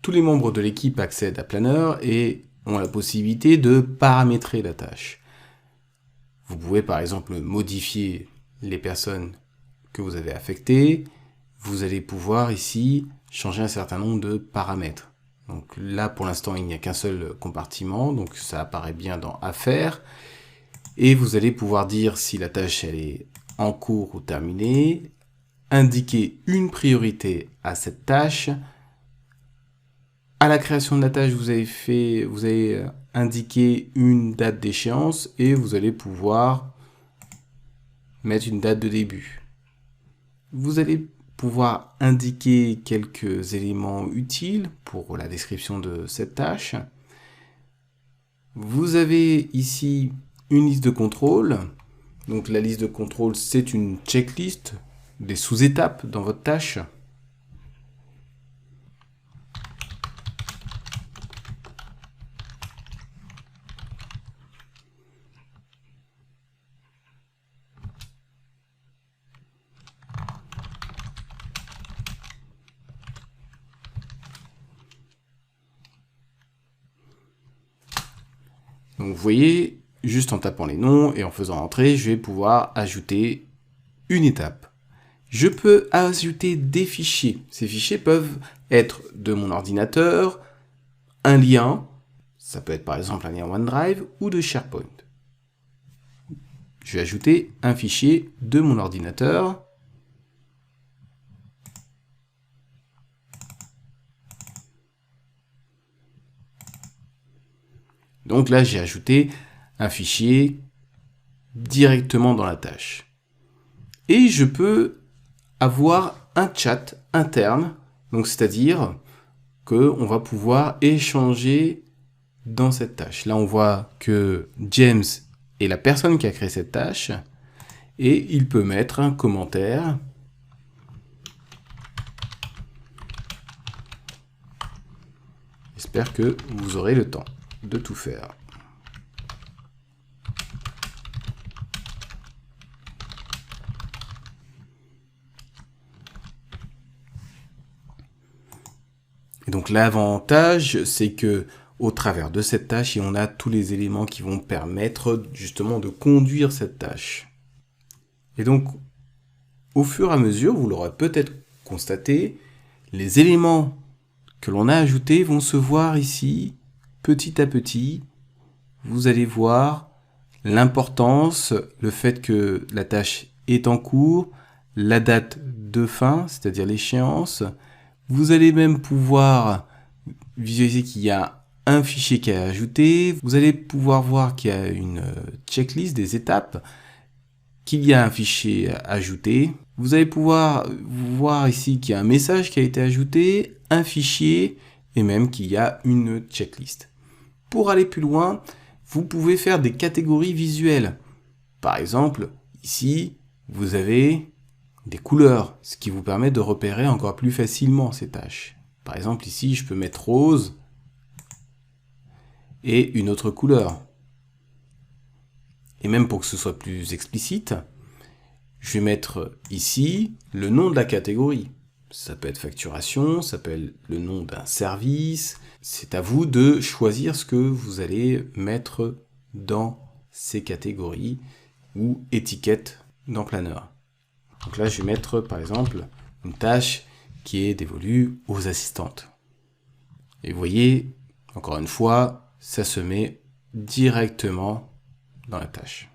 tous les membres de l'équipe accèdent à Planner et ont la possibilité de paramétrer la tâche. Vous pouvez par exemple modifier les personnes que vous avez affectées. Vous allez pouvoir ici changer un certain nombre de paramètres. Donc là pour l'instant il n'y a qu'un seul compartiment, donc ça apparaît bien dans Affaires. Et vous allez pouvoir dire si la tâche elle est en cours ou terminée, indiquer une priorité à cette tâche. À la création de la tâche, vous avez indiqué une date d'échéance et vous allez pouvoir mettre une date de début. Vous allez pouvoir indiquer quelques éléments utiles pour la description de cette tâche. Vous avez ici une liste de contrôle. Donc la liste de contrôle, c'est une checklist des sous-étapes dans votre tâche. Donc vous voyez, juste en tapant les noms et en faisant entrer, je vais pouvoir ajouter une étape. Je peux ajouter des fichiers. Ces fichiers peuvent être de mon ordinateur, un lien, ça peut être par exemple un lien OneDrive ou de SharePoint. Je vais ajouter un fichier de mon ordinateur. Donc là, j'ai ajouté un fichier directement dans la tâche. Et je peux avoir un chat interne, donc c'est-à-dire qu'on va pouvoir échanger dans cette tâche. Là, on voit que James est la personne qui a créé cette tâche et il peut mettre un commentaire. J'espère que vous aurez le temps de tout faire. Et donc l'avantage, c'est que au travers de cette tâche, on a tous les éléments qui vont permettre justement de conduire cette tâche. Et donc, au fur et à mesure, vous l'aurez peut-être constaté, les éléments que l'on a ajoutés vont se voir ici, petit à petit. Vous allez voir l'importance, le fait que la tâche est en cours, la date de fin, c'est-à-dire l'échéance. Vous allez même pouvoir visualiser qu'il y a un fichier qui est ajouté. Vous allez pouvoir voir qu'il y a une checklist des étapes, qu'il y a un fichier ajouté. Vous allez pouvoir voir ici qu'il y a un message qui a été ajouté, un fichier et même qu'il y a une checklist. Pour aller plus loin, vous pouvez faire des catégories visuelles. Par exemple, ici, vous avez des couleurs, ce qui vous permet de repérer encore plus facilement ces tâches. Par exemple, ici, je peux mettre rose et une autre couleur. Et même pour que ce soit plus explicite, je vais mettre ici le nom de la catégorie. Ça peut être facturation, ça peut être le nom d'un service. C'est à vous de choisir ce que vous allez mettre dans ces catégories ou étiquettes dans Planner. Donc là, je vais mettre par exemple une tâche qui est dévolue aux assistantes. Et vous voyez, encore une fois, ça se met directement dans la tâche.